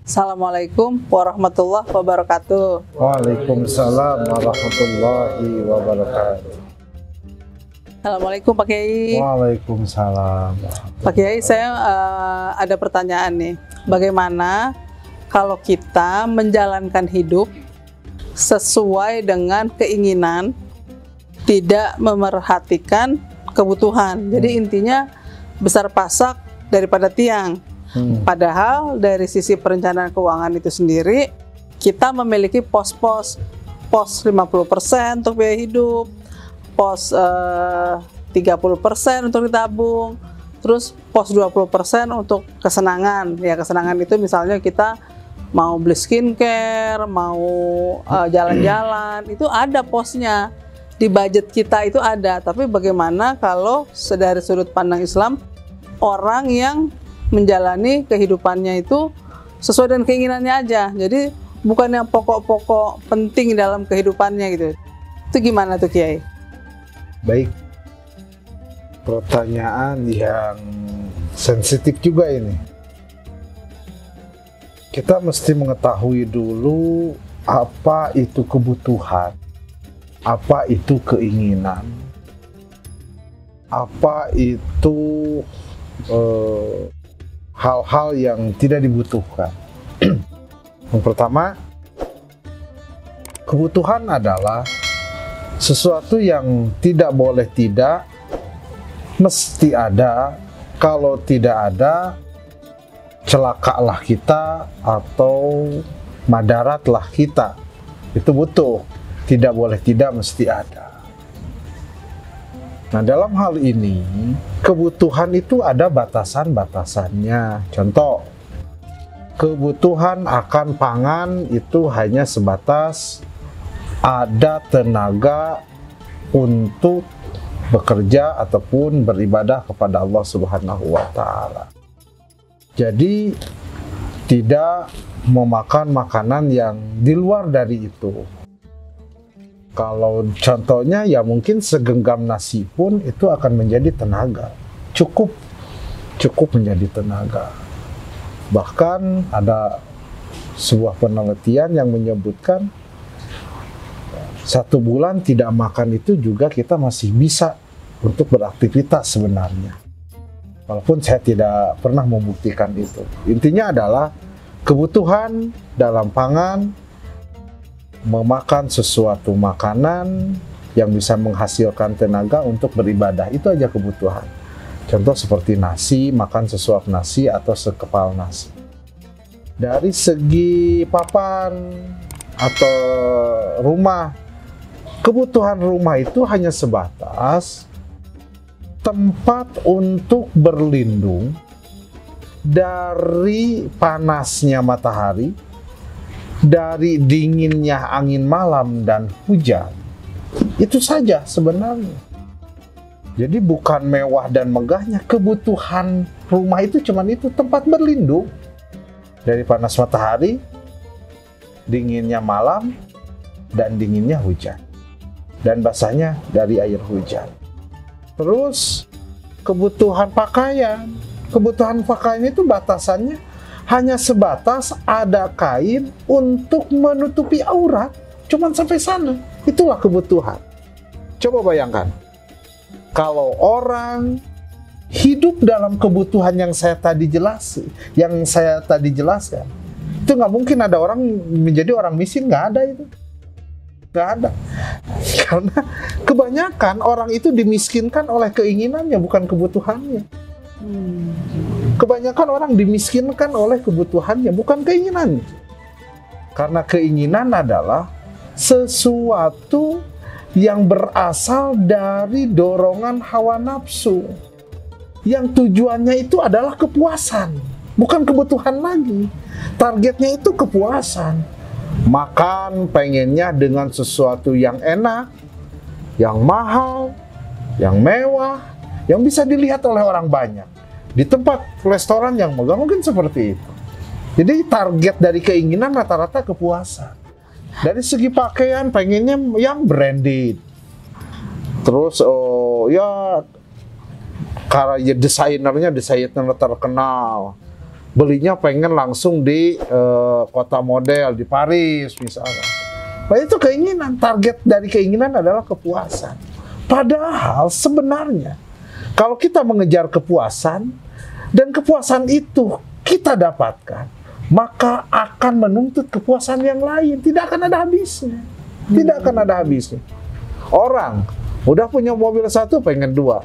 Assalamualaikum warahmatullahi wabarakatuh. Waalaikumsalam warahmatullahi wabarakatuh. Assalamualaikum Pak Kiai. Waalaikumsalam. Pak Kiai, saya ada pertanyaan nih. Bagaimana kalau kita menjalankan hidup sesuai dengan keinginan, tidak memerhatikan kebutuhan. Jadi intinya besar pasak daripada tiang. Padahal dari sisi perencanaan keuangan itu sendiri, kita memiliki pos 50% untuk biaya hidup, pos 30% untuk ditabung, terus pos 20% untuk kesenangan. Ya, kesenangan itu misalnya kita mau beli skincare, mau jalan-jalan, itu ada posnya. Di budget kita itu ada. Tapi bagaimana kalau dari sudut pandang Islam, orang yang menjalani kehidupannya itu sesuai dengan keinginannya aja. Jadi bukan yang pokok-pokok penting dalam kehidupannya gitu. Itu gimana tuh Kiai? Baik, pertanyaan yang sensitif juga ini. Kita mesti mengetahui dulu apa itu kebutuhan, apa itu keinginan, apa itu hal-hal yang tidak dibutuhkan. Yang pertama, kebutuhan adalah sesuatu yang tidak boleh tidak, mesti ada. Kalau tidak ada, celakalah kita atau madaratlah kita. Itu butuh, tidak boleh tidak, mesti ada. Nah, dalam hal ini, kebutuhan itu ada batasan-batasannya. Contoh, kebutuhan akan pangan itu hanya sebatas ada tenaga untuk bekerja ataupun beribadah kepada Allah Subhanahu wa Ta'ala. Jadi, tidak memakan makanan yang di luar dari itu. Kalau contohnya ya mungkin segenggam nasi pun itu akan menjadi tenaga. Cukup menjadi tenaga. Bahkan ada sebuah penelitian yang menyebutkan 1 bulan tidak makan itu juga kita masih bisa untuk beraktivitas sebenarnya. Walaupun saya tidak pernah membuktikan itu. Intinya adalah kebutuhan dalam pangan, memakan sesuatu makanan yang bisa menghasilkan tenaga untuk beribadah, itu aja kebutuhan. Contoh seperti nasi, makan sesuap nasi atau sekepal nasi. Dari segi papan atau rumah, kebutuhan rumah itu hanya sebatas tempat untuk berlindung dari panasnya matahari, dari dinginnya angin malam dan hujan. Itu saja sebenarnya. Jadi bukan mewah dan megahnya, kebutuhan rumah itu cuman itu, tempat berlindung dari panas matahari, dinginnya malam, dan dinginnya hujan, dan basahnya dari air hujan. Terus kebutuhan pakaian. Kebutuhan pakaian itu batasannya hanya sebatas ada kain untuk menutupi aurat. Cuman sampai sana. Itulah kebutuhan. Coba bayangkan. Kalau orang hidup dalam kebutuhan yang saya tadi jelaskan, itu nggak mungkin ada orang menjadi orang miskin. Nggak ada itu. Nggak ada. Karena kebanyakan orang itu dimiskinkan oleh keinginannya, bukan kebutuhannya. Kebanyakan orang dimiskinkan oleh kebutuhannya, bukan keinginannya. Karena keinginan adalah sesuatu yang berasal dari dorongan hawa nafsu, yang tujuannya itu adalah kepuasan, bukan kebutuhan lagi. Targetnya itu kepuasan. Makan pengennya dengan sesuatu yang enak, yang mahal, yang mewah, yang bisa dilihat oleh orang banyak. Di tempat restoran yang megah mungkin seperti itu. Jadi target dari keinginan rata-rata kepuasan. Dari segi pakaian pengennya yang branded. Terus ya karya desainer terkenal. belinya pengen langsung di kota model di Paris misalnya. Nah, itu keinginan, target dari keinginan adalah kepuasan. Padahal sebenarnya kalau kita mengejar kepuasan dan kepuasan itu kita dapatkan, maka akan menuntut kepuasan yang lain, tidak akan ada habisnya. Tidak akan ada habisnya. Orang udah punya mobil satu pengen dua.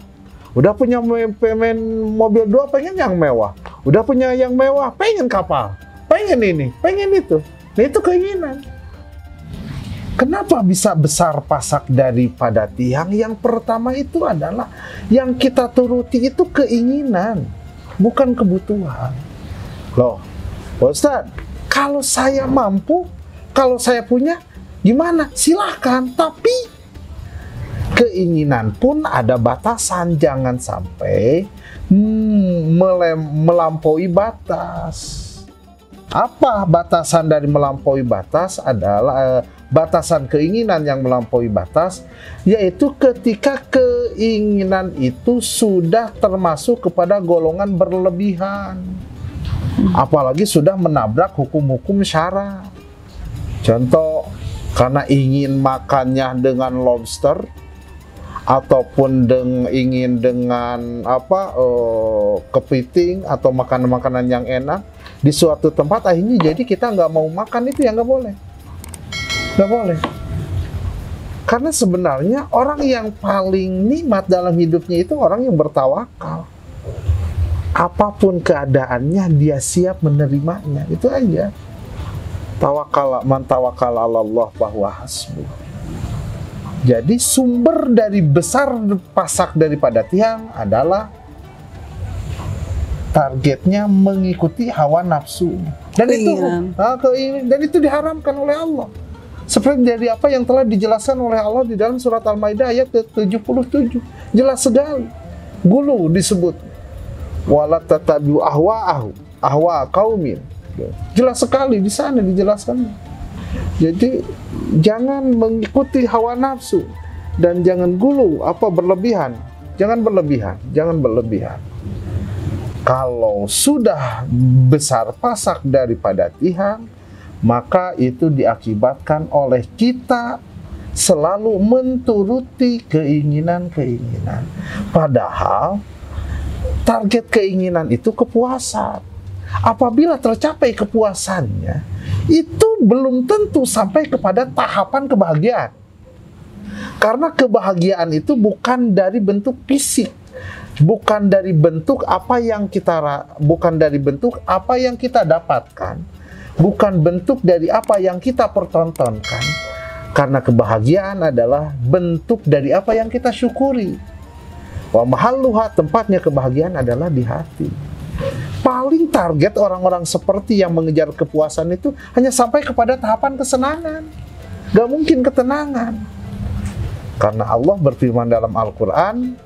Udah punya mobil dua pengen yang mewah. Udah punya yang mewah pengen kapal. Pengen ini, pengen itu. Nah, itu keinginan. Kenapa bisa besar pasak daripada tiang? Yang pertama itu adalah yang kita turuti itu keinginan, bukan kebutuhan. Loh, Ustaz, kalau saya mampu, kalau saya punya, gimana? Silahkan, tapi keinginan pun ada batasan, jangan sampai melampaui batas. Apa batasan dari melampaui batas? Adalah batasan keinginan yang melampaui batas, yaitu ketika keinginan itu sudah termasuk kepada golongan berlebihan, apalagi sudah menabrak hukum-hukum syara. Contoh, karena ingin makannya dengan lobster, ataupun ingin dengan kepiting atau makanan-makanan yang enak di suatu tempat, akhirnya jadi kita nggak mau makan itu, ya nggak boleh. Nggak boleh. Karena sebenarnya orang yang paling nikmat dalam hidupnya itu orang yang bertawakal. Apapun keadaannya dia siap menerimanya, itu aja. Tawakal, man tawakal 'alallah fahuwa hasbuh. Jadi sumber dari besar pasak daripada tiang adalah targetnya mengikuti hawa nafsu. Dan itu diharamkan oleh Allah. Seperti dari apa yang telah dijelaskan oleh Allah di dalam surat Al-Maidah ayat ke-77. Jelas sekali. Gulu disebut. Wala tatabi'u ahwa qaumin. Jelas sekali di sana dijelaskan. Jadi jangan mengikuti hawa nafsu dan jangan gulu berlebihan. Jangan berlebihan. Kalau sudah besar pasak daripada tiang, maka itu diakibatkan oleh kita selalu menturuti keinginan-keinginan. Padahal target keinginan itu kepuasan. Apabila tercapai kepuasannya, itu belum tentu sampai kepada tahapan kebahagiaan. Karena kebahagiaan itu bukan dari bentuk fisik, bukan dari bentuk apa yang kita dapatkan, bukan bentuk dari apa yang kita pertontonkan. Karena kebahagiaan adalah bentuk dari apa yang kita syukuri. Wa mahalluha, tempatnya kebahagiaan adalah di hati. Paling target orang-orang seperti yang mengejar kepuasan itu hanya sampai kepada tahapan kesenangan. Gak mungkin ketenangan. Karena Allah berfirman dalam Al-Quran,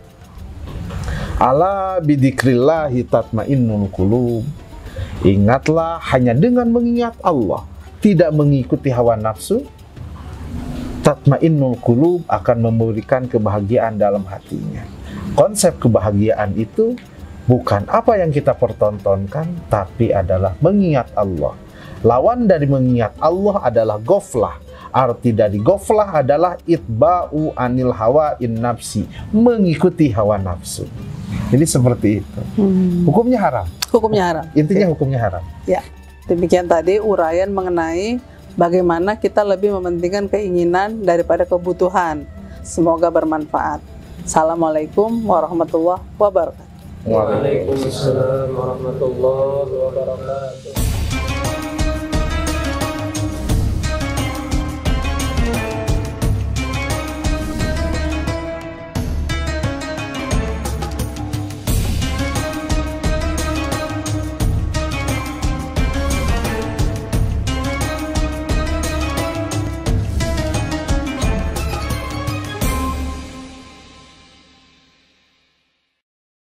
Ala bidzikrillahi tatmainnul qulub. Ingatlah, hanya dengan mengingat Allah, tidak mengikuti hawa nafsu, tatmainnul qulub, akan memberikan kebahagiaan dalam hatinya. Konsep kebahagiaan itu bukan apa yang kita pertontonkan, tapi adalah mengingat Allah. Lawan dari mengingat Allah adalah ghaflah. Arti dari ghaflah adalah itba'u anil hawa in nafsi, mengikuti hawa nafsu. Jadi seperti itu. Hukumnya haram. Hukumnya haram. Intinya hukumnya haram. Ya, demikian tadi uraian mengenai bagaimana kita lebih mementingkan keinginan daripada kebutuhan. Semoga bermanfaat. Assalamualaikum warahmatullahi wabarakatuh. Waalaikumsalam warahmatullahi wabarakatuh.